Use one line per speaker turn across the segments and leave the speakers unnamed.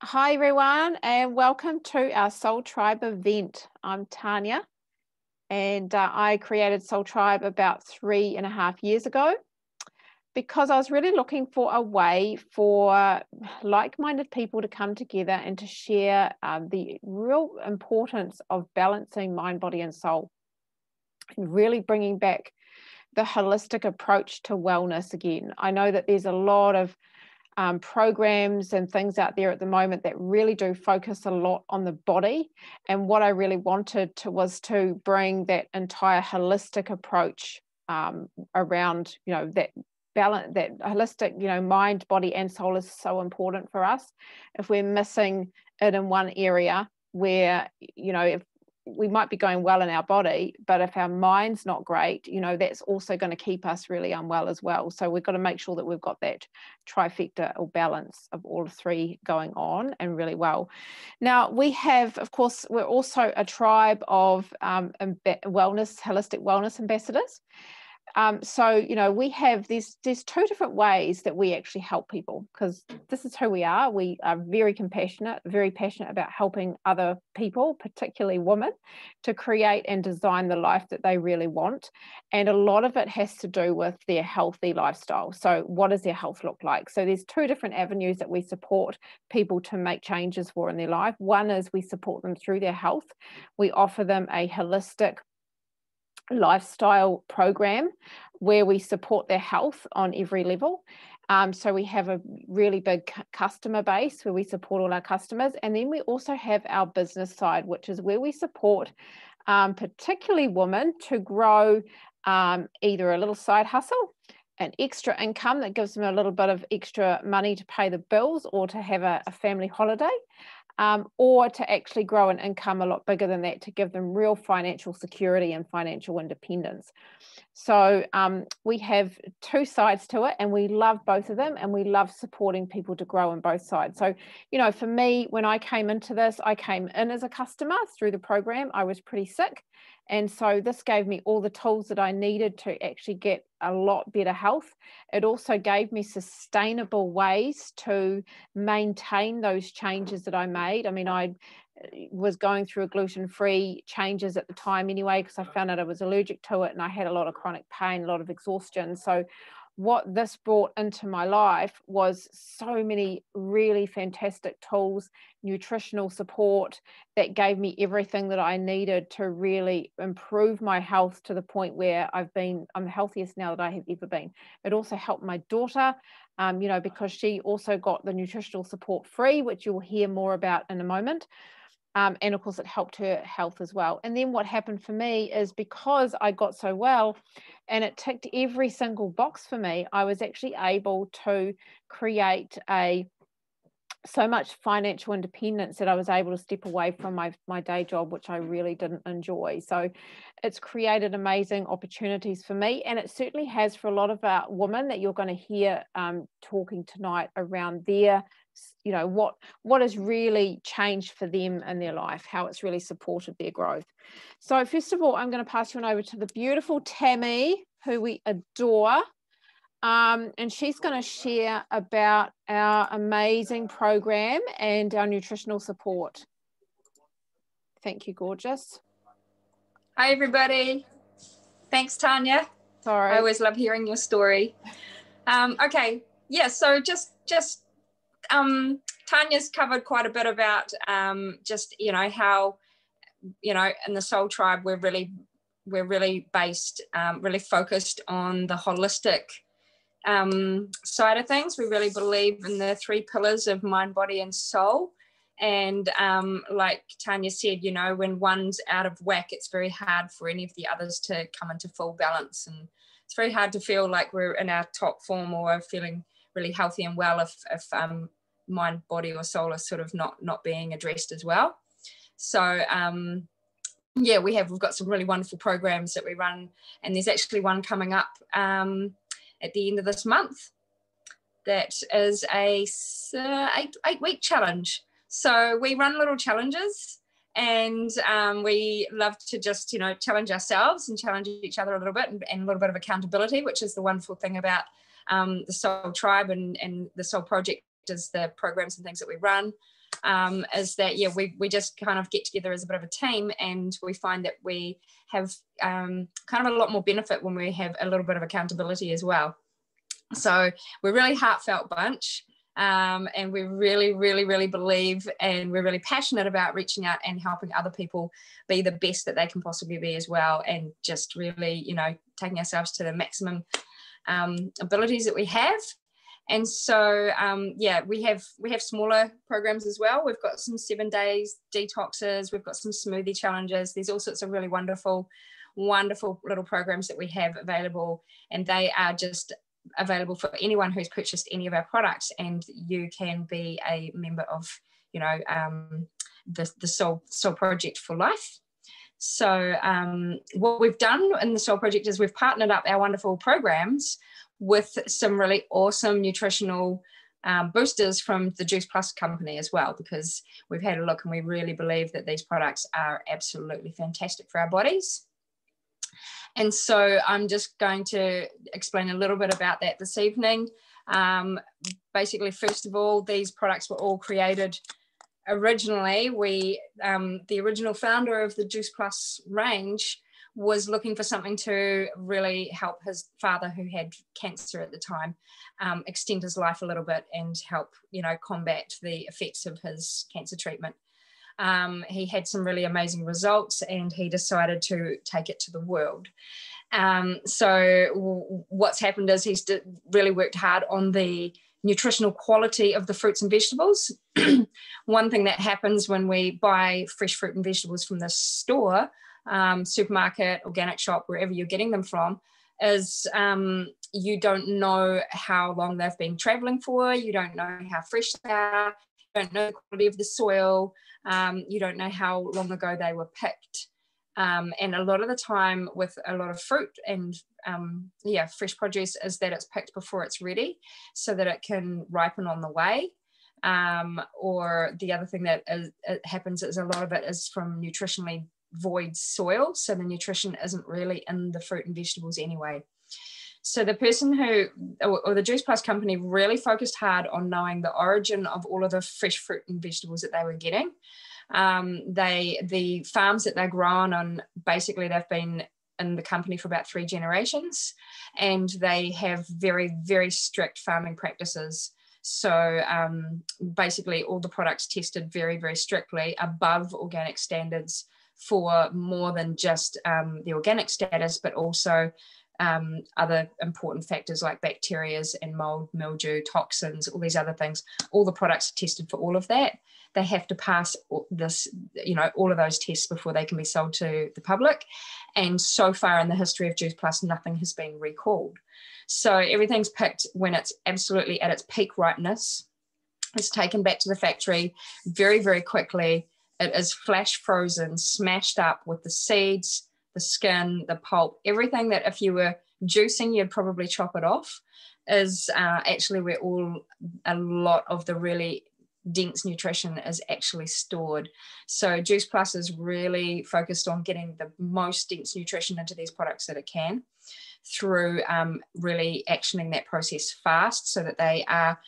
Hi, everyone, and welcome to our Soul Tribe event. I'm Tanya, and I created Soul Tribe about 3.5 years ago because I was really looking for a way for like-minded people to come together and to share the real importance of balancing mind, body, and soul, and really bringing back the holistic approach to wellness again. I know that there's a lot of programs and things out there at the moment that really do focus a lot on the body. And what I really wanted was to bring that entire holistic approach around, that balance, that holistic, mind, body, and soul is so important for us. If we're missing it in one area where, if we might be going well in our body, but if our mind's not great, that's also going to keep us really unwell as well. So we've got to make sure that we've got that trifecta or balance of all three going on and really well. Now we have, of course, we're also a tribe of holistic wellness ambassadors. So, we have there's two different ways that we actually help people, because this is who we are. We are very passionate about helping other people, particularly women, to create and design the life that they really want. And a lot of it has to do with their healthy lifestyle. So what does their health look like? So there's two different avenues that we support people to make changes for in their life. One is we support them through their health. We offer them a holistic lifestyle program where we support their health on every level. So we have a really big customer base where we support all our customers. And then we also have our business side, which is where we support particularly women to grow either a little side hustle, an extra income that gives them a little bit of extra money to pay the bills or to have a family holiday. Or to actually grow an income a lot bigger than that to give them real financial security and financial independence. So we have two sides to it, and we love both of them, and we love supporting people to grow on both sides. So, for me, when I came into this, I came in as a customer through the program. I was pretty sick. And so this gave me all the tools that I needed to actually get a lot better health. It also gave me sustainable ways to maintain those changes that I made. I mean, I was going through a gluten-free changes at the time anyway, because I found out I was allergic to it and I had a lot of chronic pain, a lot of exhaustion. So what this brought into my life was so many really fantastic tools, nutritional support that gave me everything that I needed to really improve my health to the point where I'm the healthiest now that I have ever been. It also helped my daughter, because she also got the nutritional support free, which you'll hear more about in a moment. And of course, it helped her health as well. And then what happened for me is, because I got so well and it ticked every single box for me, I was actually able to create so much financial independence that I was able to step away from my day job, which I really didn't enjoy. So it's created amazing opportunities for me. And it certainly has for a lot of our women that you're going to hear talking tonight around their, what has really changed for them in their life, how it's really supported their growth. So first of all, I'm going to pass you on over to the beautiful Tammy, who we adore. And she's going to share about our amazing program and our nutritional support. Thank you, gorgeous.
Hi, everybody. Thanks, Tanya.
Sorry.
I always love hearing your story. Okay. Yeah, so just Tanya's covered quite a bit about just, how, in the Soul Tribe, we're really based, really focused on the holistic side of things. We really believe in the three pillars of mind, body, and soul. And like Tanya said, when one's out of whack, it's very hard for any of the others to come into full balance. And it's very hard to feel like we're in our top form or feeling really healthy and well if mind, body, or soul are sort of not being addressed as well. So yeah, we've got some really wonderful programs that we run, and there's actually one coming up at the end of this month that is a 8-week challenge. So we run little challenges, and we love to just challenge ourselves and challenge each other a little bit, and a little bit of accountability, which is the wonderful thing about the Soul Tribe and the Soul Project, is the programs and things that we run. is that, yeah, we just kind of get together as a bit of a team, and we find that we have kind of a lot more benefit when we have a little bit of accountability as well. So we're a really heartfelt bunch, and we really, really, really believe, and we're really passionate about reaching out and helping other people be the best that they can possibly be as well, and just really, you know, taking ourselves to the maximum abilities that we have. And so, yeah, we have smaller programs as well. We've got some 7 days detoxes. We've got some smoothie challenges. There's all sorts of really wonderful little programs that we have available, and they are just available for anyone who's purchased any of our products, and you can be a member of, you know, the Soul Project for life. So what we've done in the Soul Project is we've partnered up our wonderful programs with some really awesome nutritional boosters from the Juice Plus company as well, because we've had a look and we really believe that these products are absolutely fantastic for our bodies. And so I'm just going to explain a little bit about that this evening. Basically, first of all, these products were all created originally. The original founder of the Juice Plus range was looking for something to really help his father, who had cancer at the time, extend his life a little bit and help, you know, combat the effects of his cancer treatment. He had some really amazing results, and he decided to take it to the world. So what's happened is he's really worked hard on the nutritional quality of the fruits and vegetables. One thing that happens when we buy fresh fruit and vegetables from the store, supermarket, organic shop, wherever you're getting them from, is you don't know how long they've been traveling for, you don't know how fresh they are, you don't know the quality of the soil, you don't know how long ago they were picked. And a lot of the time with a lot of fruit and fresh produce is that it's picked before it's ready so that it can ripen on the way. Or the other thing that happens is a lot of it is from nutritionally void soil, so the nutrition isn't really in the fruit and vegetables anyway. So the person or the Juice Plus company really focused hard on knowing the origin of all of the fresh fruit and vegetables that they were getting. The farms that they're grown on, basically they've been in the company for about 3 generations, and they have very, very strict farming practices. So basically all the products tested very, very strictly above organic standards for more than just the organic status, but also other important factors like bacterias and mold, mildew, toxins, all these other things. All the products are tested for all of that. They have to pass this, you know, all of those tests before they can be sold to the public. And so far in the history of Juice Plus, nothing has been recalled. So everything's picked when it's absolutely at its peak ripeness. It's taken back to the factory very, very quickly. It is flash frozen, smashed up with the seeds, the skin, the pulp, everything that if you were juicing, you'd probably chop it off, is actually where a lot of the really dense nutrition is actually stored. So Juice Plus is really focused on getting the most dense nutrition into these products that it can through really actioning that process fast so that they are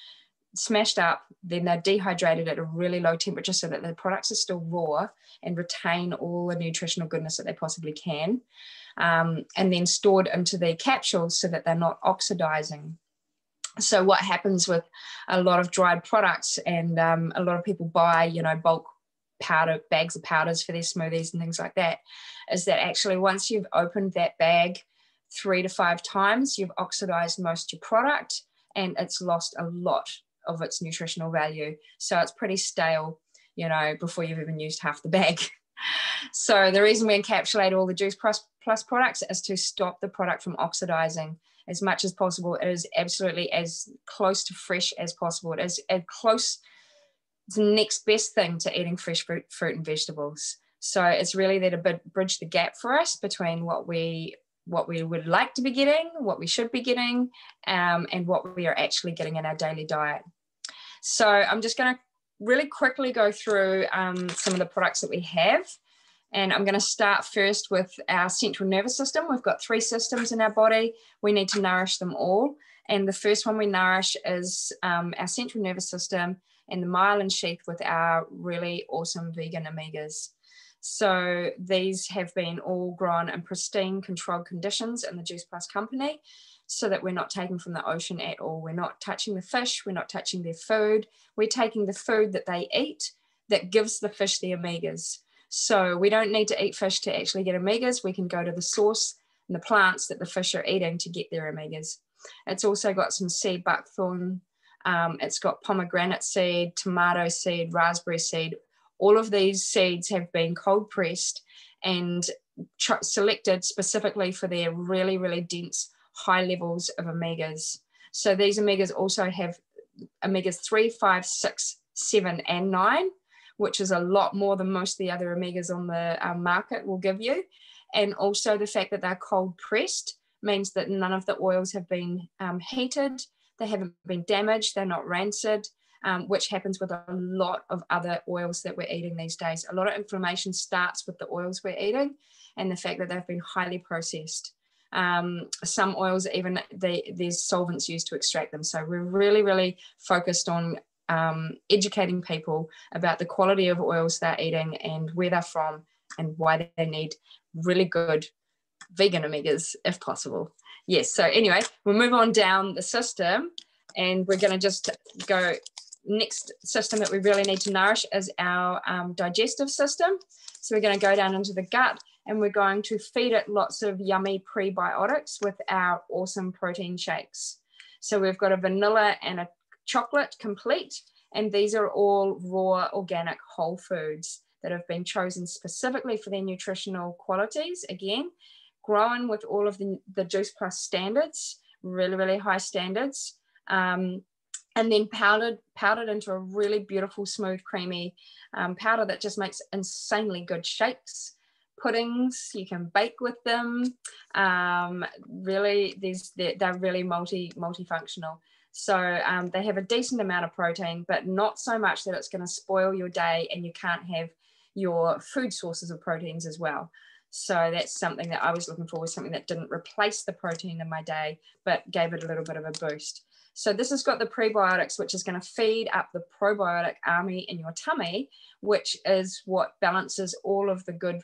smashed up, then they're dehydrated at a really low temperature so that the products are still raw and retain all the nutritional goodness that they possibly can, and then stored into the capsules so that they're not oxidizing. So what happens with a lot of dried products, and a lot of people buy, you know, bulk powder, bags of powders for their smoothies and things like that, is that actually once you've opened that bag 3 to 5 times, you've oxidized most of your product and it's lost a lot of its nutritional value. So it's pretty stale, you know, before you've even used half the bag. So the reason we encapsulate all the Juice Plus products is to stop the product from oxidizing as much as possible. It is absolutely as close to fresh as possible. It is as close, it's the next best thing to eating fresh fruit and vegetables. So it's really there to bridge the gap for us between what we would like to be getting, what we should be getting, and what we are actually getting in our daily diet. So I'm just going to really quickly go through some of the products that we have. And I'm going to start first with our central nervous system. We've got 3 systems in our body. We need to nourish them all. And the first one we nourish is our central nervous system. and the myelin sheath with our really awesome vegan omegas. So these have been all grown in pristine controlled conditions in the Juice Plus company, so that we're not taking from the ocean at all. We're not touching the fish, we're not touching their food. We're taking the food that they eat that gives the fish the omegas. So we don't need to eat fish to actually get omegas. We can go to the source and the plants that the fish are eating to get their omegas. It's also got some seed buckthorn. It's got pomegranate seed, tomato seed, raspberry seed. All of these seeds have been cold pressed and selected specifically for their really, really dense, high levels of omegas. So these omegas also have omegas 3, 5, 6, 7, and 9, which is a lot more than most of the other omegas on the market will give you. And also the fact that they're cold pressed means that none of the oils have been heated, they haven't been damaged, they're not rancid, which happens with a lot of other oils that we're eating these days. A lot of inflammation starts with the oils we're eating and the fact that they've been highly processed. Some oils, even there's solvents used to extract them. So we're really, really focused on educating people about the quality of oils they're eating and where they're from and why they need really good vegan omegas if possible. Yes, so anyway, we'll move on down the system and we're going to just go, next system that we really need to nourish is our digestive system. So we're going to go down into the gut and we're going to feed it lots of yummy prebiotics with our awesome protein shakes. So we've got a vanilla and a chocolate complete, and these are all raw organic whole foods that have been chosen specifically for their nutritional qualities. Again, grown with all of the Juice Plus standards, really, really high standards, and then powdered into a really beautiful, smooth, creamy powder that just makes insanely good shakes. Puddings, you can bake with them. Really, they're really multifunctional. So they have a decent amount of protein, but not so much that it's going to spoil your day and you can't have your food sources of proteins as well. So that's something that I was looking for, was something that didn't replace the protein in my day, but gave it a little bit of a boost. So this has got the prebiotics, which is going to feed up the probiotic army in your tummy, which is what balances all of the good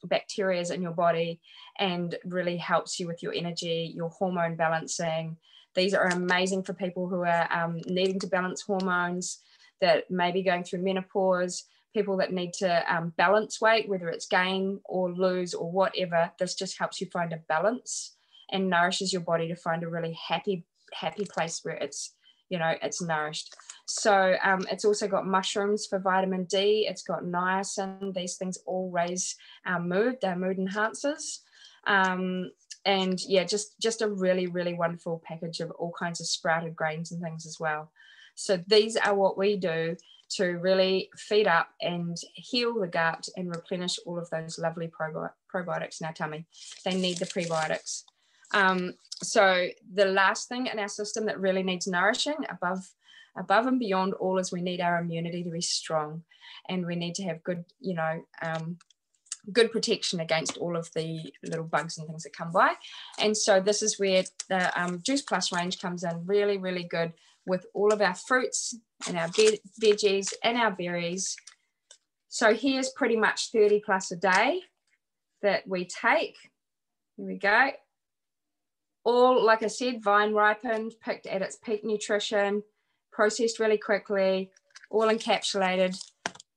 bacteria in your body and really helps you with your energy, your hormone balancing. These are amazing for people who are needing to balance hormones, that may be going through menopause, people that need to balance weight, whether it's gain or lose or whatever. This just helps you find a balance and nourishes your body to find a really happy place where it's, you know, it's nourished. So it's also got mushrooms for vitamin D. It's got niacin. These things all raise our mood. They're mood enhancers. And yeah, just a really, really wonderful package of all kinds of sprouted grains and things as well. So these are what we do to really feed up and heal the gut and replenish all of those lovely probiotics in our tummy. They need the prebiotics. So the last thing in our system that really needs nourishing above and beyond all is we need our immunity to be strong, and we need to have good, you know, good protection against all of the little bugs and things that come by. And so this is where the Juice Plus range comes in really, really good with all of our fruits and our veggies and our berries. So here's pretty much 30 plus a day that we take. Here we go. All, like I said, vine ripened, picked at its peak nutrition, processed really quickly, all encapsulated.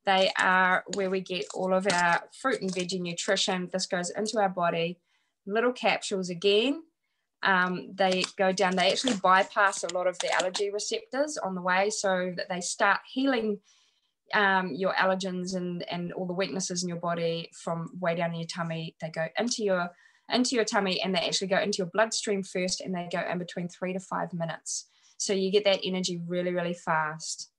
They are where we get all of our fruit and veggie nutrition. This goes into our body. Little capsules again. They go down, they actually bypass a lot of the allergy receptors on the way, so that they start healing your allergens and all the weaknesses in your body from way down in your tummy. They go into your tummy, and they actually go into your bloodstream first, and they go in between 3 to 5 minutes. So you get that energy really, really fast.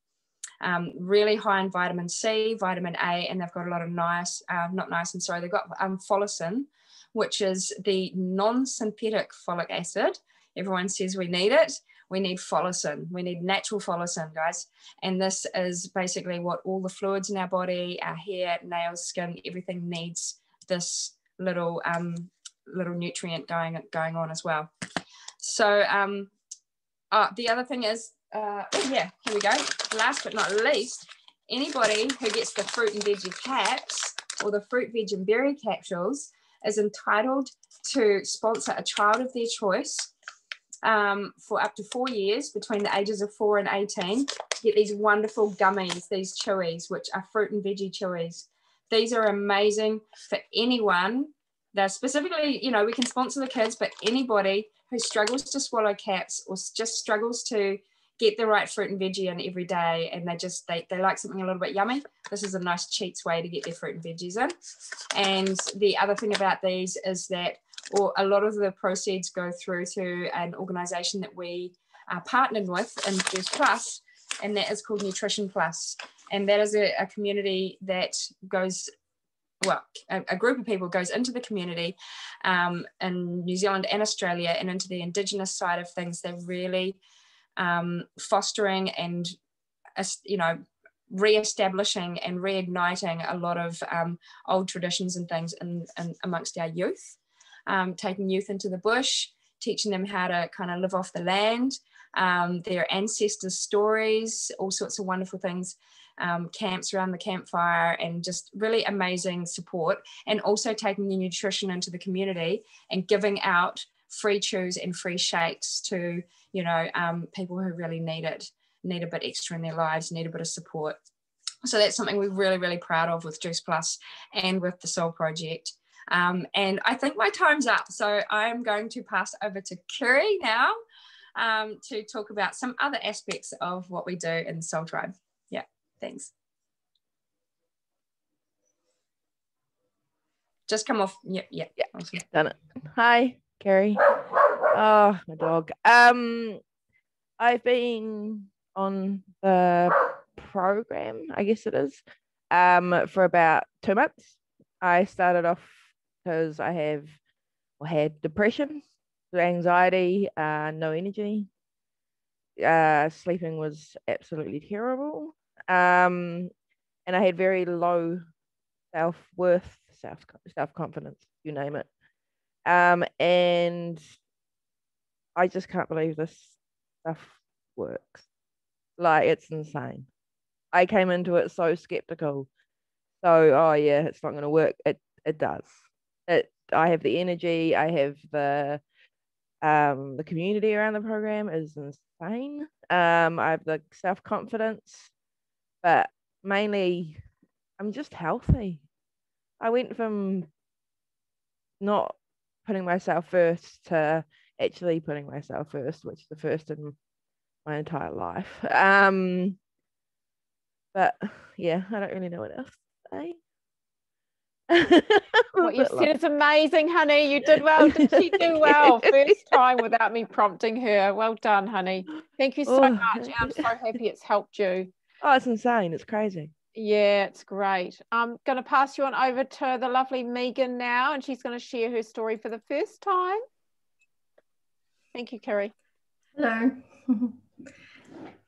Really high in vitamin C, vitamin A, and they've got a lot of they've got folacin, which is the non-synthetic folic acid. Everyone says we need it. We need folacin. We need natural folacin, guys. And this is basically what all the fluids in our body, our hair, nails, skin, everything needs this little nutrient going on as well. So the other thing is here we go. Last but not least, anybody who gets the fruit and veggie caps or the fruit, veg and berry capsules is entitled to sponsor a child of their choice for up to 4 years between the ages of 4 and 18 to get these wonderful gummies, these chewies, which are fruit and veggie chewies. These are amazing for anyone. They're specifically, you know, we can sponsor the kids, but anybody who struggles to swallow caps or just struggles to get the right fruit and veggie in every day, and they like something a little bit yummy, this is a nice cheats way to get their fruit and veggies in. And the other thing about these is that a lot of the proceeds go through to an organisation that we are partnered with in Juice Plus, and that is called Nutrition Plus. And that is a community that goes, well, a group of people goes into the community in New Zealand and Australia and into the Indigenous side of things. They're really fostering and, you know, re-establishing and reigniting a lot of old traditions and things in amongst our youth, taking youth into the bush, teaching them how to kind of live off the land, their ancestors' stories, all sorts of wonderful things, camps around the campfire, and just really amazing support, and also taking the nutrition into the community and giving out free chews and free shakes to, you know, people who really need it, need a bit extra in their lives, need a bit of support. So that's something we're really, really proud of with Juice Plus and with the Soul Project. And I think my time's up, so I'm going to pass over to Kerry now to talk about some other aspects of what we do in the Soul Tribe. Yeah, thanks. Just come off. Yeah. Awesome.
Done it. Hi, Kerry. Oh, my dog. I've been on the program, I guess it is, for about 2 months. I started off because I had depression, anxiety, no energy. Sleeping was absolutely terrible. And I had very low self-worth, self-confidence, you name it. And I just can't believe this stuff works. Like, it's insane. I came into it so skeptical. So, oh yeah, it's not going to work. It does. I have the energy. I have the community around the program is insane. I have the self-confidence, but mainly I'm just healthy. I went from not putting myself first to actually putting myself first, which is the first in my entire life. But yeah, I don't really know what else to say.
What you said is amazing, honey. You did well. Did she do well? First time without me prompting her. Well done, honey. Thank you so much. I'm so happy it's helped you.
Oh, it's insane. It's crazy.
Yeah, it's great. I'm going to pass you on over to the lovely Megan now, and she's going to share her story for the first time. Thank you, Kerry.
Hello.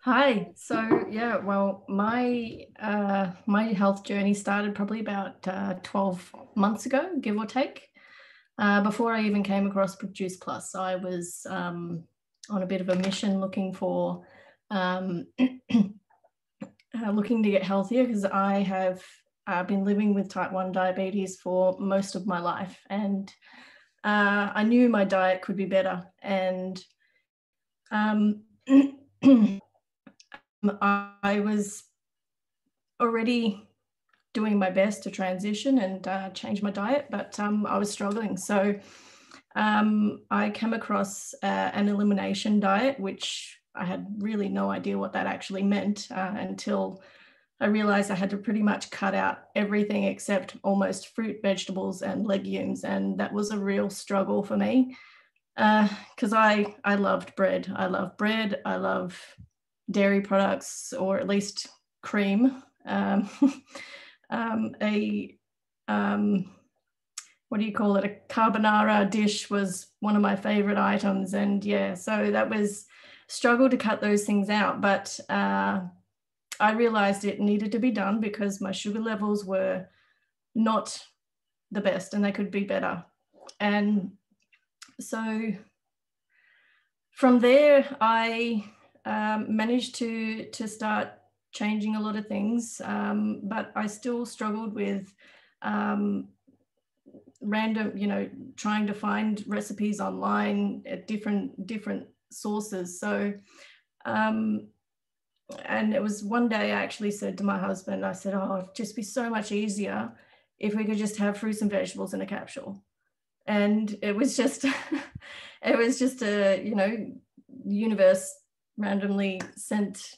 Hi. So yeah, well, my health journey started probably about 12 months ago, give or take. Before I even came across Juice Plus, I was on a bit of a mission looking for looking to get healthier, because I have been living with type 1 diabetes for most of my life, and I knew my diet could be better, and I was already doing my best to transition and change my diet, but I was struggling. So I came across an elimination diet, which I had really no idea what that actually meant until I realized I had to pretty much cut out everything except almost fruit, vegetables, and legumes. And that was a real struggle for me because I loved bread. I love bread. I love dairy products, or at least cream. What do you call it? A carbonara dish was one of my favorite items. And yeah, so that was struggle to cut those things out. But I realized it needed to be done because my sugar levels were not the best and they could be better. And so from there, I managed to start changing a lot of things, but I still struggled with random, trying to find recipes online at different sources. So, and it was one day I actually said to my husband, I said, oh, it'd just be so much easier if we could just have fruits and vegetables in a capsule. And it was just, it was just a, universe randomly sent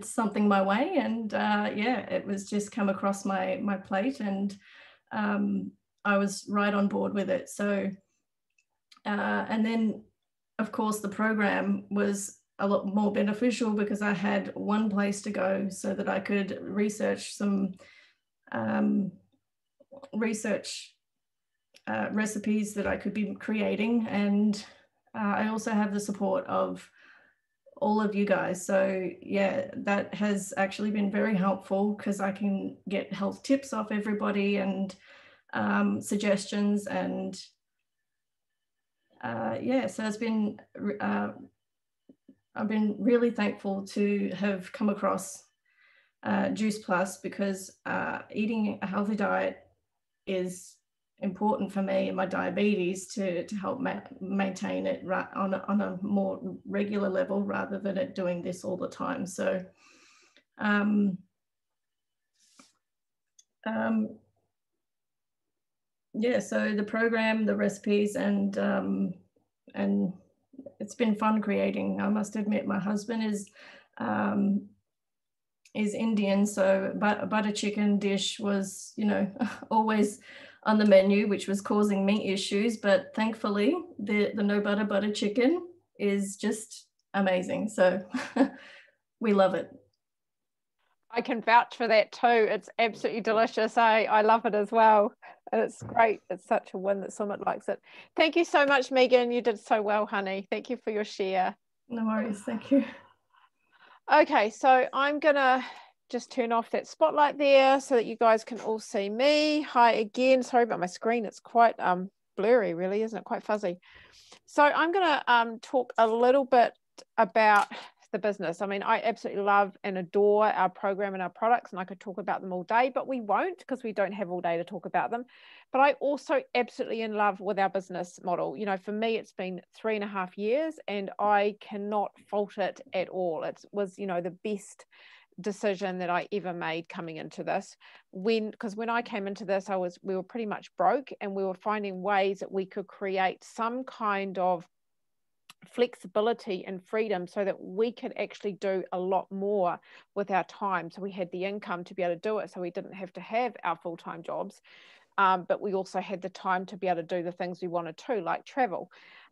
something my way, and it was just come across my plate, and I was right on board with it. So, and then of course the program was a lot more beneficial because I had one place to go so that I could research some recipes that I could be creating, and I also have the support of all of you guys. So yeah, that has actually been very helpful because I can get health tips off everybody and suggestions, and so it's been I've been really thankful to have come across Juice Plus, because eating a healthy diet is important for me and my diabetes to help maintain it on a more regular level rather than it doing this all the time. So so the program, the recipes, and it's been fun creating. I must admit, my husband is Indian, so a butter chicken dish was, always on the menu, which was causing me issues. But thankfully, the no butter chicken is just amazing. So we love it.
I can vouch for that too. It's absolutely delicious. I love it as well. And it's great. It's such a win that someone likes it. Thank you so much, Megan. You did so well, honey. Thank you for your share.
No worries. Thank you.
Okay, so I'm going to just turn off that spotlight there so that you guys can all see me. Hi again. Sorry about my screen. It's quite blurry, really, isn't it? Quite fuzzy. So I'm going to talk a little bit about the business. I mean, I absolutely love and adore our program and our products, and I could talk about them all day, but we won't because we don't have all day to talk about them. But I also absolutely in love with our business model. For me, it's been 3.5 years and I cannot fault it at all. It was, the best decision that I ever made coming into this. Because when I came into this, we were pretty much broke, and we were finding ways that we could create some kind of flexibility and freedom so that we could actually do a lot more with our time. So we had the income to be able to do it, so we didn't have to have our full-time jobs, but we also had the time to be able to do the things we wanted to, like travel.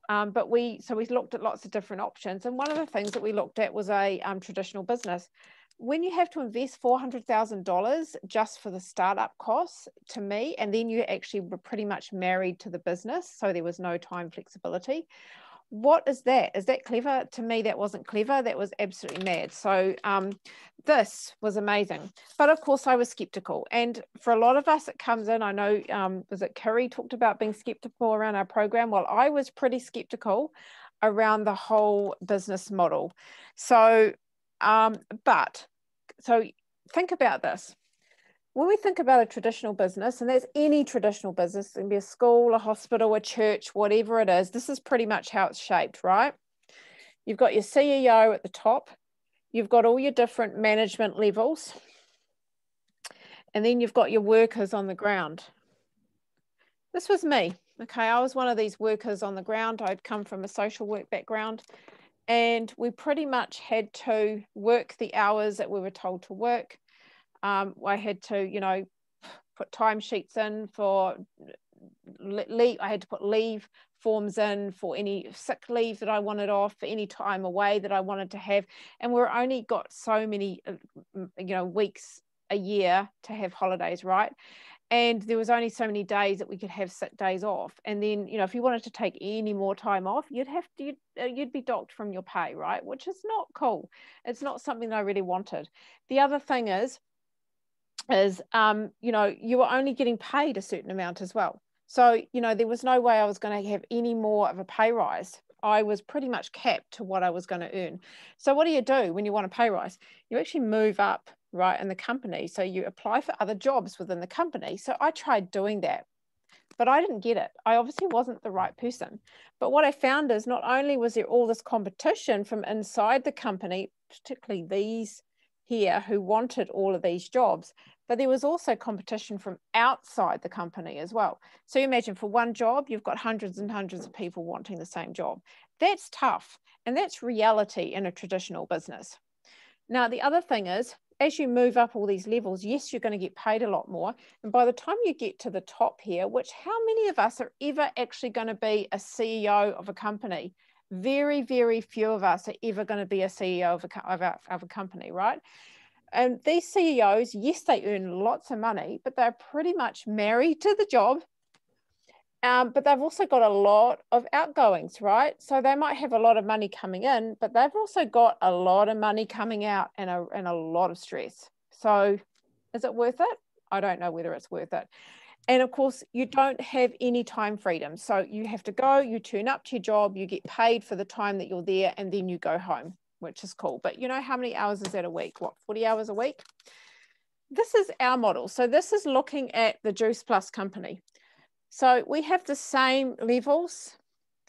But we looked at lots of different options, and one of the things that we looked at was a traditional business. When you have to invest $400,000 just for the startup costs, to me, and then you actually were pretty much married to the business, so there was no time flexibility. What is that? Is that clever? To me, that wasn't clever. That was absolutely mad. So this was amazing. But of course, I was skeptical. And for a lot of us, it comes in, I know, was it Carrie talked about being skeptical around our program? Well, I was pretty skeptical around the whole business model. So, so think about this. When we think about a traditional business, and that's any traditional business, it can be a school, a hospital, a church, whatever it is, this is pretty much how it's shaped, right? You've got your CEO at the top, you've got all your different management levels, and then you've got your workers on the ground. This was me, okay? I was one of these workers on the ground. I'd come from a social work background, and we pretty much had to work the hours that we were told to work. I had to, put timesheets in for leave. I had to put leave forms in for any sick leave that I wanted off, for any time away that I wanted to have. And we're only got so many, weeks a year to have holidays, right? And there was only so many days that we could have sick days off. And then, if you wanted to take any more time off, you'd be docked from your pay, right? Which is not cool. It's not something that I really wanted. The other thing is you were only getting paid a certain amount as well. So, there was no way I was going to have any more of a pay rise. I was pretty much capped to what I was going to earn. So what do you do when you want a pay rise? You actually move up, right, in the company. So you apply for other jobs within the company. So I tried doing that, but I didn't get it. I obviously wasn't the right person. But what I found is not only was there all this competition from inside the company, particularly these here who wanted all of these jobs, but there was also competition from outside the company as well. So you imagine for one job, you've got hundreds and hundreds of people wanting the same job. That's tough. And that's reality in a traditional business. Now, the other thing is, as you move up all these levels, yes, you're going to get paid a lot more. And by the time you get to the top here, which how many of us are ever actually going to be a CEO of a company? Very, very few of us are ever going to be a CEO of a company, right? And these CEOs, yes, they earn lots of money, but they're pretty much married to the job. But they've also got a lot of outgoings, right? So they might have a lot of money coming in, but they've also got a lot of money coming out and a lot of stress. So is it worth it? I don't know whether it's worth it. And of course, you don't have any time freedom. So you have to go, you turn up to your job, you get paid for the time that you're there, and then you go home, which is cool. But you know how many hours is that a week? What, 40 hours a week? This is our model. So this is looking at the Juice Plus company. So we have the same levels.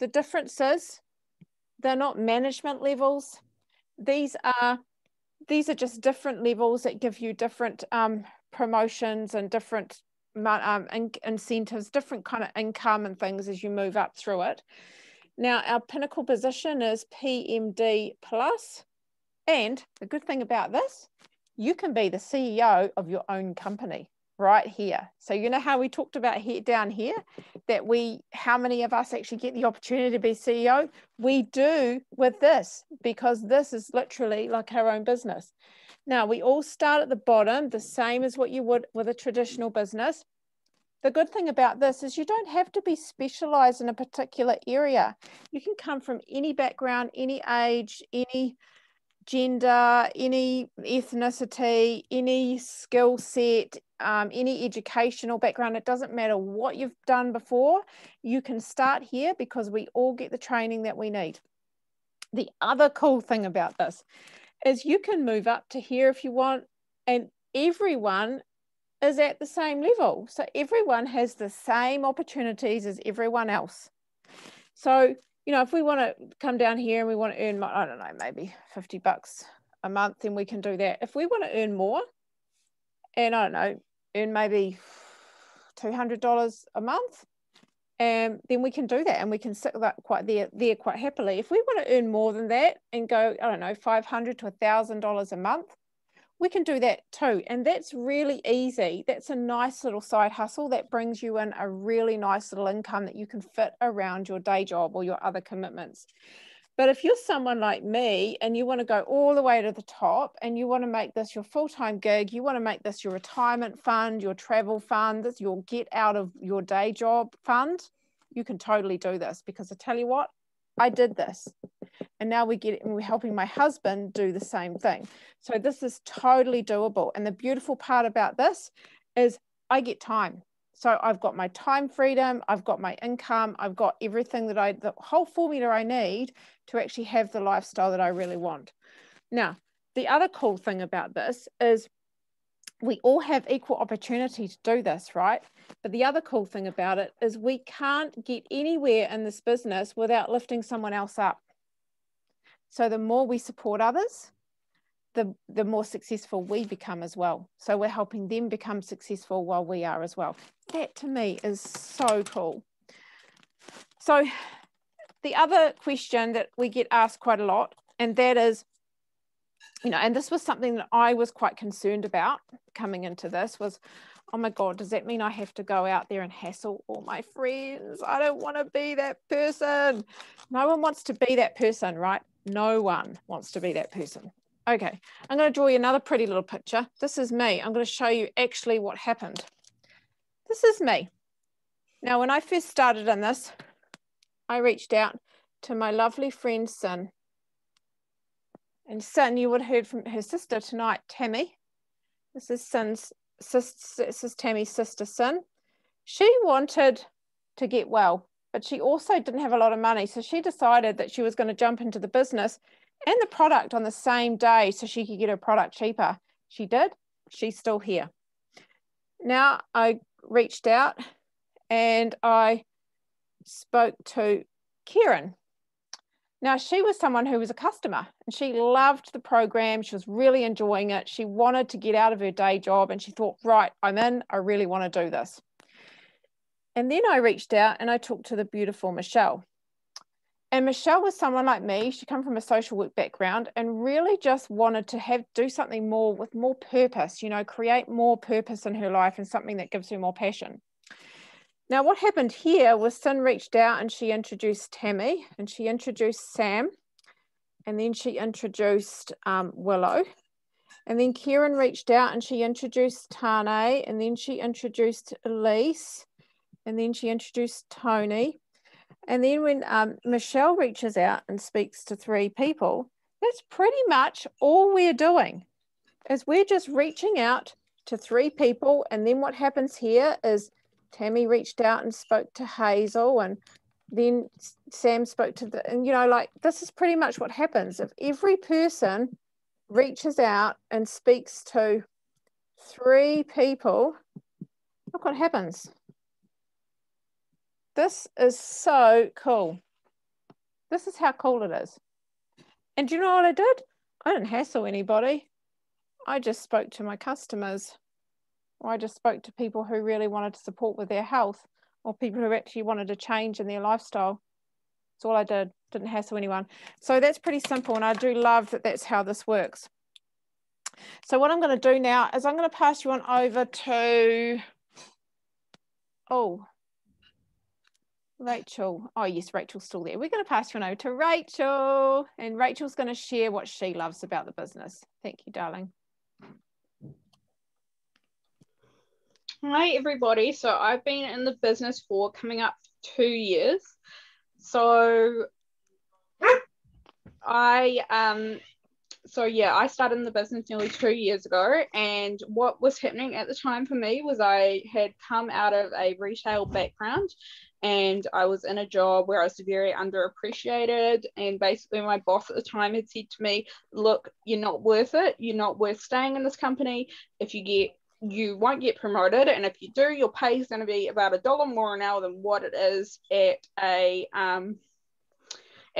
The difference is they're not management levels. These are just different levels that give you different promotions and different incentives, different kind of income and things as you move up through it. Now, our pinnacle position is PMD plus. And the good thing about this, you can be the CEO of your own company right here. So you know how we talked about here down here that how many of us actually get the opportunity to be CEO? We do with this, because this is literally like our own business. Now we all start at the bottom, the same as what you would with a traditional business. The good thing about this is you don't have to be specialized in a particular area. You can come from any background, any age, any gender, any ethnicity, any skill set, any educational background. It doesn't matter what you've done before. You can start here because we all get the training that we need. The other cool thing about this is you can move up to here if you want, and everyone is at the same level. So everyone has the same opportunities as everyone else. So you know, if we want to come down here and we want to earn, I don't know, maybe $50 a month, then we can do that. If we want to earn more, and I don't know, earn maybe $200 a month, then we can do that, and we can sit that there quite happily. If we want to earn more than that and go, I don't know, $500 to $1,000 a month, we can do that too. And that's really easy. That's a nice little side hustle that brings you in a really nice little income that you can fit around your day job or your other commitments. But if you're someone like me and you want to go all the way to the top and you want to make this your full-time gig, you want to make this your retirement fund, your travel fund, this your get out of your day job fund, you can totally do this, because I tell you what, I did this. And now we're helping my husband do the same thing. So this is totally doable. And the beautiful part about this is I get time. So I've got my time freedom, I've got my income, I've got everything the whole formula I need to actually have the lifestyle that I really want. Now, the other cool thing about this is we all have equal opportunity to do this, right? But the other cool thing about it is we can't get anywhere in this business without lifting someone else up. So the more we support others, the more successful we become as well. So we're helping them become successful while we are as well. That to me is so cool. So the other question that we get asked quite a lot, and that is, you know, and this was something that I was quite concerned about coming into this, was, oh my God, does that mean I have to go out there and hassle all my friends? I don't want to be that person. No one wants to be that person, right? No one wants to be that person. Okay, I'm going to draw you another pretty little picture. This is me. I'm going to show you actually what happened. This is me. Now, when I first started in this, I reached out to my lovely friend, Sin. And Sin, you would have heard from her sister tonight, Tammy. This is Tammy's sister, Sin. She wanted to get well. but she also didn't have a lot of money. So she decided that she was going to jump into the business and the product on the same day so she could get her product cheaper. She did. She's still here. Now I reached out and I spoke to Kieran. Now, she was someone who was a customer and she loved the program. She was really enjoying it. She wanted to get out of her day job and she thought, right, I'm in. I really want to do this. And then I reached out and I talked to the beautiful Michelle. And Michelle was someone like me. She came from a social work background and really just wanted to do something more with more purpose, you know, create more purpose in her life and something that gives her more passion. Now, what happened here was Sin reached out and she introduced Tammy and she introduced Sam and then she introduced Willow. And then Kieran reached out and she introduced Tane and then she introduced Elise and then she introduced Tony. And then when Michelle reaches out and speaks to 3 people, that's pretty much all we're doing is we're just reaching out to 3 people. And then what happens here is Tammy reached out and spoke to Hazel and then Sam spoke to and you know, like this is pretty much what happens. If every person reaches out and speaks to 3 people, look what happens. This is so cool. This is how cool it is. And do you know what I did? I didn't hassle anybody. I just spoke to my customers. Or I just spoke to people who really wanted to support with their health or people who actually wanted a change in their lifestyle. That's all I did. Didn't hassle anyone. So that's pretty simple. And I do love that that's how this works. So what I'm going to do now is I'm going to pass you on over to, Rachel. Oh, yes, Rachel's still there. We're going to pass you on over to Rachel. And Rachel's going to share what she loves about the business. Thank you, darling.
Hi, everybody. So I've been in the business for coming up 2 years. So I started in the business nearly 2 years ago, and what was happening at the time for me was I had come out of a retail background and I was in a job where I was very underappreciated, and basically my boss at the time had said to me, look, you're not worth it. You're not worth staying in this company. You won't get promoted, and if you do, your pay is going to be about $1 more an hour than what it is at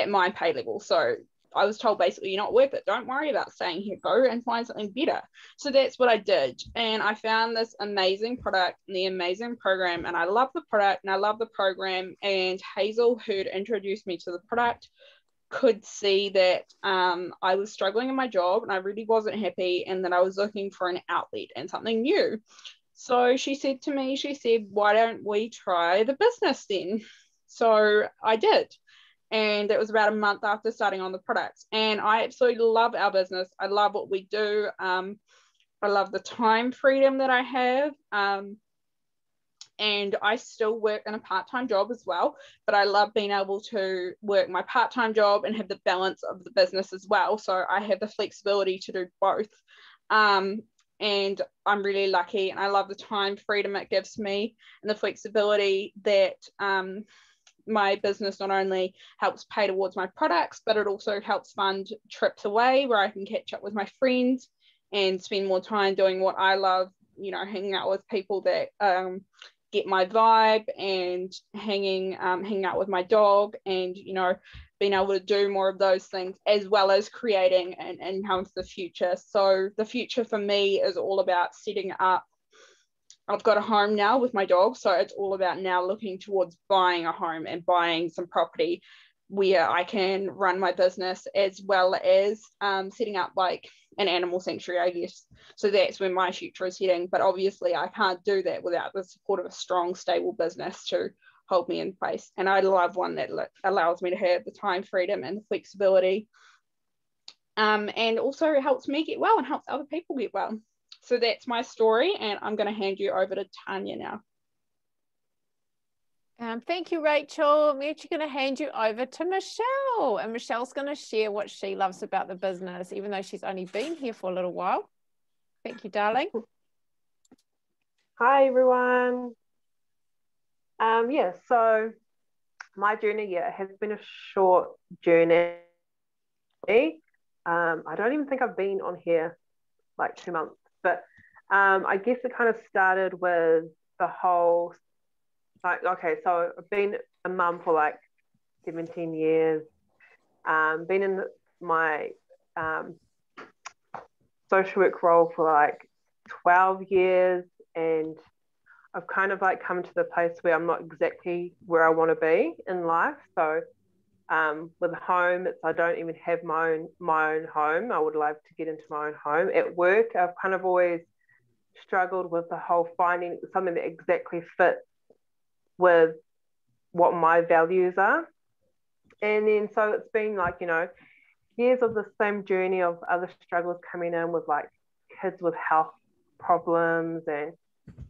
my pay level. So I was told basically, you're not worth it. Don't worry about staying here. Go and find something better. So that's what I did. And I found this amazing product and the amazing program. And I love the product and I love the program. And Hazel, who'd introduced me to the product, could see that I was struggling in my job and I really wasn't happy, and that I was looking for an outlet and something new. So she said to me, why don't we try the business then? So I did. And it was about a month after starting on the products. And I absolutely love our business. I love what we do. I love the time freedom that I have. And I still work in a part-time job as well, but I love being able to work my part-time job and have the balance of the business as well. So I have the flexibility to do both. And I'm really lucky, and I love the time freedom it gives me and the flexibility that my business not only helps pay towards my products, but it also helps fund trips away where I can catch up with my friends and spend more time doing what I love, you know, hanging out with people that get my vibe, and hanging out with my dog, and, you know, being able to do more of those things, as well as creating an income for the future. So the future for me is all about setting up. I've got a home now with my dog, so it's all about now looking towards buying a home and buying some property where I can run my business, as well as setting up like an animal sanctuary, I guess. So that's where my future is heading. But obviously I can't do that without the support of a strong, stable business to hold me in place. And I love one that allows me to have the time freedom and the flexibility. And also helps me get well and helps other people get well. So that's my story, and I'm going to hand you over to Tanya now.
Thank you, Rachel. I'm actually going to hand you over to Michelle, and Michelle's going to share what she loves about the business, even though she's only been here for a little while. Thank you, darling.
Hi, everyone. So my journey, yeah, it has been a short journey. I don't even think I've been on here like 2 months, but I guess it kind of started with the whole, like, okay, so I've been a mum for like 17 years, been in my social work role for like 12 years, and I've kind of like come to the place where I'm not exactly where I want to be in life. So with home, I don't even have my own home. I would love to get into my own home. At work, I've kind of always struggled with the whole finding something that exactly fits with what my values are. And then so it's been like, you know, years of the same journey of other struggles coming in with like kids with health problems, and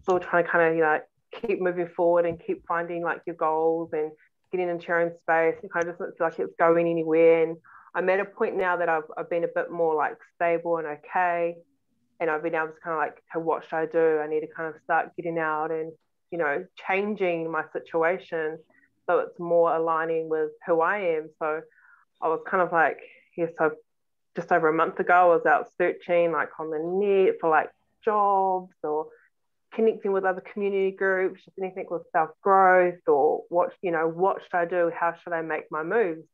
still trying to kind of, you know, keep moving forward and keep finding like your goals and getting into your own space. It kind of doesn't feel like it's going anywhere. And I'm at a point now that I've been a bit more like stable and okay. And I've been able to kind of like, okay, what should I do? I need to kind of start getting out and, you know, changing my situation so it's more aligning with who I am. So I was kind of like, so just over a month ago, I was out searching like on the net for like jobs or connecting with other community groups, just anything with self-growth, or what, you know, what should I do? How should I make my moves?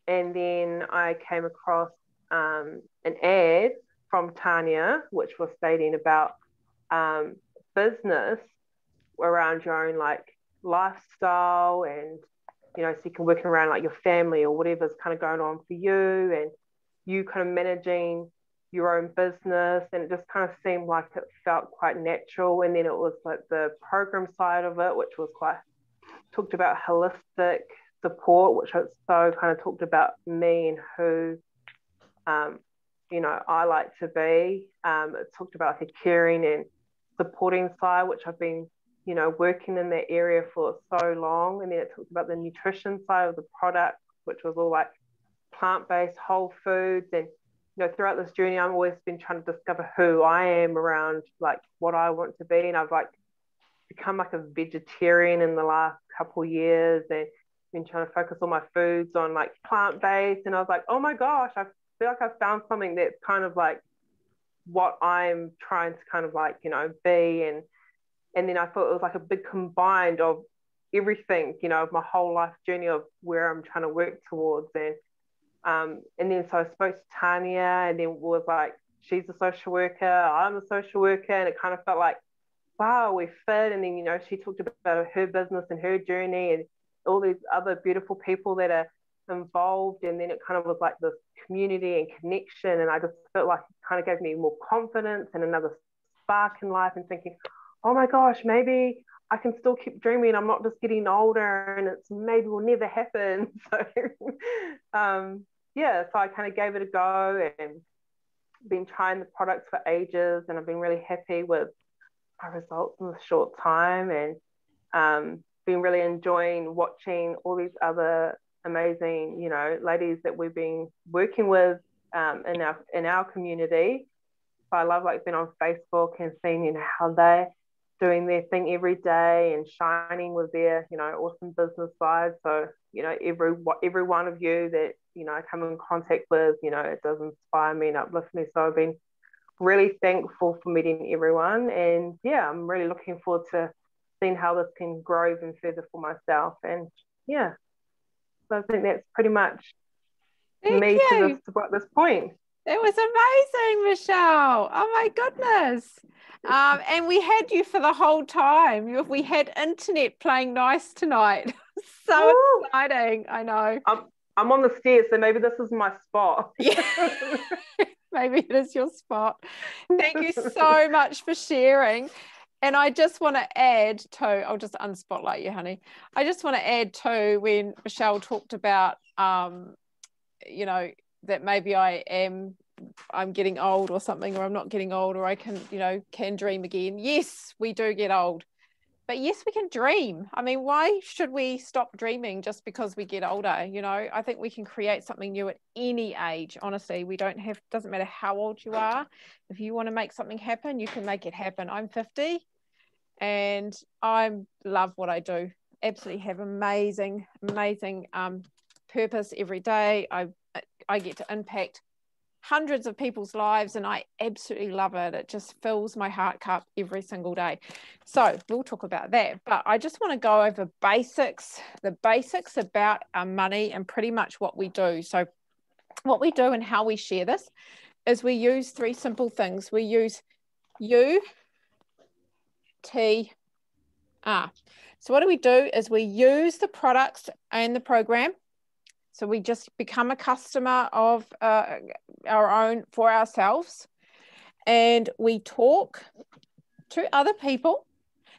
And then I came across an ad from Tanya, which was stating about business around your own like lifestyle, and, you know, so you can work around like your family or whatever's kind of going on for you, and you kind of managing your own business. And it just kind of seemed like it felt quite natural. And then it was like the program side of it, which was quite, talked about holistic support, which was so kind of talked about me and who, you know, I like to be. It talked about like a caring and supporting side, which I've been, you know, working in that area for so long. And then it talked about the nutrition side of the product, which was all like plant-based whole foods. And, you know, throughout this journey, I've always been trying to discover who I am around like what I want to be. And I've like become like a vegetarian in the last couple of years, and been trying to focus all my foods on like plant-based. And I was like, oh my gosh, I feel like I've found something that's kind of like what I'm trying to kind of like, you know, be. And then I thought it was like a big combined of everything, you know, of my whole life journey of where I'm trying to work towards. And then so I spoke to Tanya, and then was like, she's a social worker, I'm a social worker, and it kind of felt like, wow, we fit. And then, you know, she talked about her business and her journey and all these other beautiful people that are involved. And then it kind of was like this community and connection. And I just felt like it kind of gave me more confidence and another spark in life, and thinking, oh my gosh, maybe I can still keep dreaming. I'm not just getting older and it's maybe will never happen. So yeah, so I kind of gave it a go and been trying the products for ages, and I've been really happy with my results in a short time, and been really enjoying watching all these other amazing, you know, ladies that we've been working with in our community. So I love like being on Facebook and seeing, you know, how they're doing their thing every day and shining with their, you know, awesome business side. So, you know, every one of you that, you know, I come in contact with, you know, it does inspire me and uplift me. So I've been really thankful for meeting everyone. And yeah, I'm really looking forward to seeing how this can grow even further for myself. And yeah, so I think that's pretty much me to this point.
It was amazing, Michelle. Oh my goodness. And we had you for the whole time. We had internet playing nice tonight. So Ooh. Exciting. I know.
I'm on the stairs, so maybe this is my spot.
Yeah. Maybe it is your spot. Thank you so much for sharing. And I just want to add to, I'll just unspotlight you, honey. I just want to add to when Michelle talked about, you know, that maybe I'm getting old or something, or I'm not getting old, or I can, you know, can dream again. Yes, we do get old, but yes, we can dream. I mean, why should we stop dreaming just because we get older? You know, I think we can create something new at any age. Honestly, doesn't matter how old you are. If you want to make something happen, you can make it happen. I'm 50 and I love what I do. absolutely have amazing purpose every day. I get to impact hundreds of people's lives, and I absolutely love it. It just fills my heart cup every single day. So we'll talk about that, but I just want to go over the basics about our money and pretty much what we do. So what we do and how we share this is we use three simple things. We use UTR. So what do we do is we use the products and the program. So we just become a customer of our own for ourselves, and we talk to other people.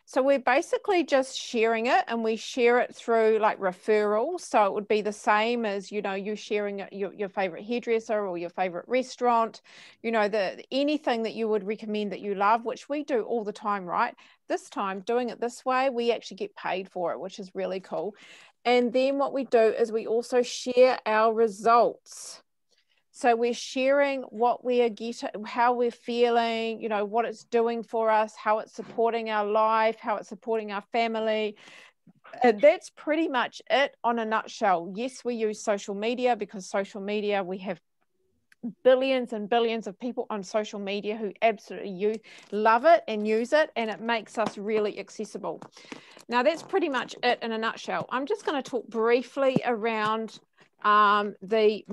So we're basically just sharing it, and we share it through like referrals. So it would be the same as, you know, you sharing your favorite hairdresser or your favorite restaurant, you know, anything that you would recommend that you love, which we do all the time, right? This time, doing it this way, we actually get paid for it, which is really cool. And then what we do is we also share our results. So we're sharing what we are getting, how we're feeling, you know, what it's doing for us, how it's supporting our life, how it's supporting our family. And that's pretty much it on a nutshell. Yes, we use social media, because social media, we have billions and billions of people on social media who absolutely love it and use it, and it makes us really accessible. Now that's pretty much it in a nutshell. I'm just going to talk briefly around the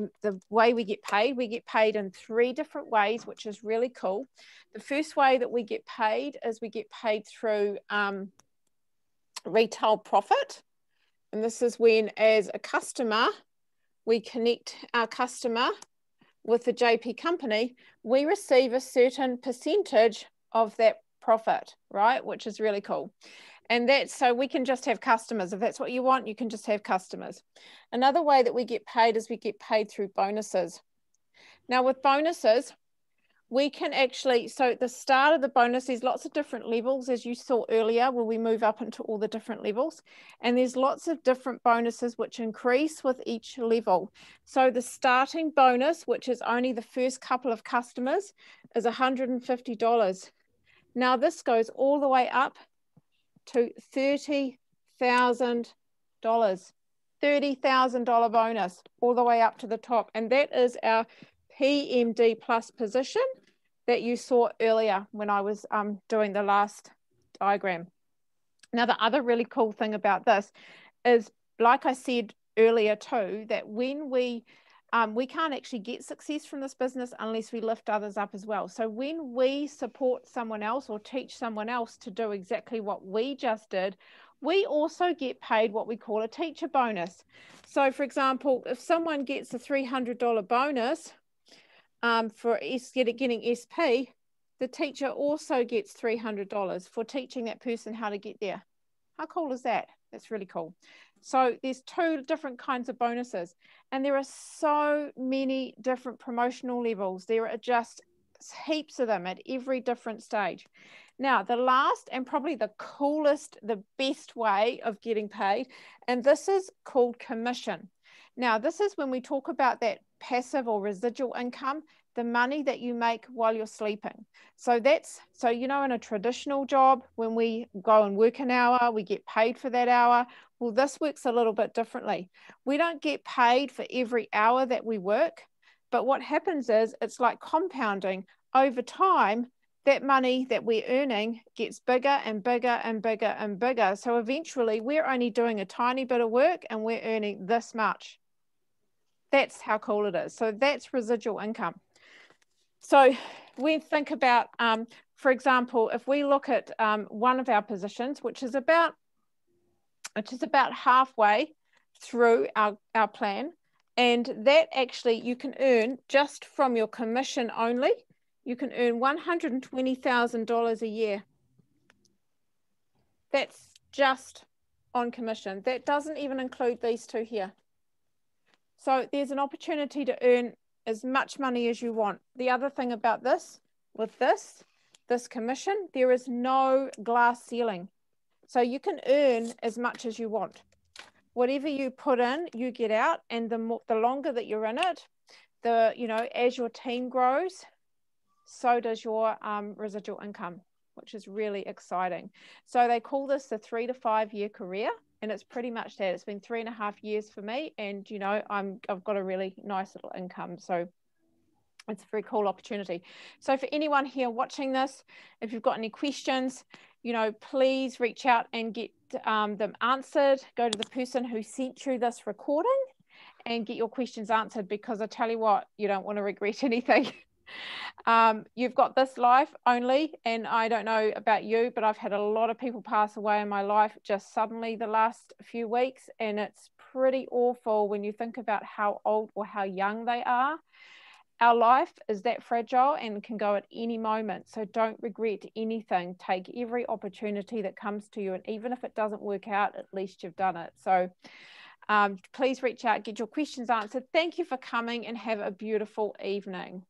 way we get paid. We get paid in three different ways, which is really cool. The first way that we get paid is we get paid through retail profit, and this is when, as a customer, we connect our customer with the JP company, we receive a certain percentage of that profit, right? Which is really cool. And that's so we can just have customers. If that's what you want, you can just have customers. Another way that we get paid is we get paid through bonuses. Now with bonuses, we can actually, so at the start of the bonus, there's lots of different levels, as you saw earlier, where we move up into all the different levels. And there's lots of different bonuses which increase with each level. So the starting bonus, which is only the first couple of customers, is $150. Now this goes all the way up to $30,000, $30,000 bonus, all the way up to the top. And that is our PMD plus position that you saw earlier when I was doing the last diagram. Now, the other really cool thing about this is, like I said earlier too, that when we can't actually get success from this business unless we lift others up as well. So when we support someone else or teach someone else to do exactly what we just did, we also get paid what we call a teacher bonus. So for example, if someone gets a $300 bonus for getting SP, the teacher also gets $300 for teaching that person how to get there. How cool is that? That's really cool. So there's two different kinds of bonuses, and there are so many different promotional levels. There are just heaps of them at every different stage. Now, the last and probably the coolest, the best way of getting paid, and this is called commission. Now, this is when we talk about that passive or residual income, the money that you make while you're sleeping. So that's, so, you know, in a traditional job, when we go and work an hour, we get paid for that hour. Well, this works a little bit differently. We don't get paid for every hour that we work, but what happens is it's like compounding. Over time, that money that we're earning gets bigger and bigger and bigger and bigger. So eventually we're only doing a tiny bit of work and we're earning this much. That's how cool it is. So that's residual income. So we think about, for example, if we look at one of our positions, which is about halfway through our plan, and that actually you can earn just from your commission only, you can earn $120,000 a year. That's just on commission. That doesn't even include these two here. So there's an opportunity to earn as much money as you want. The other thing about this, with this commission, there is no glass ceiling. So you can earn as much as you want. Whatever you put in, you get out, and the longer that you're in it, as your team grows, so does your residual income, which is really exciting. So they call this the 3 to 5 year career. And it's pretty much that. It's been 3.5 years for me, and you know, I've got a really nice little income, so it's a very cool opportunity. So for anyone here watching this, if you've got any questions, you know, please reach out and get them answered. Go to the person who sent you this recording and get your questions answered, because I tell you what, you don't want to regret anything. You've got this life only, and I don't know about you, but I've had a lot of people pass away in my life just suddenly the last few weeks, and it's pretty awful when you think about how old or how young they are. Our life is that fragile and can go at any moment, so don't regret anything. Take every opportunity that comes to you, and even if it doesn't work out, at least you've done it. So please reach out, get your questions answered. Thank you for coming, and have a beautiful evening.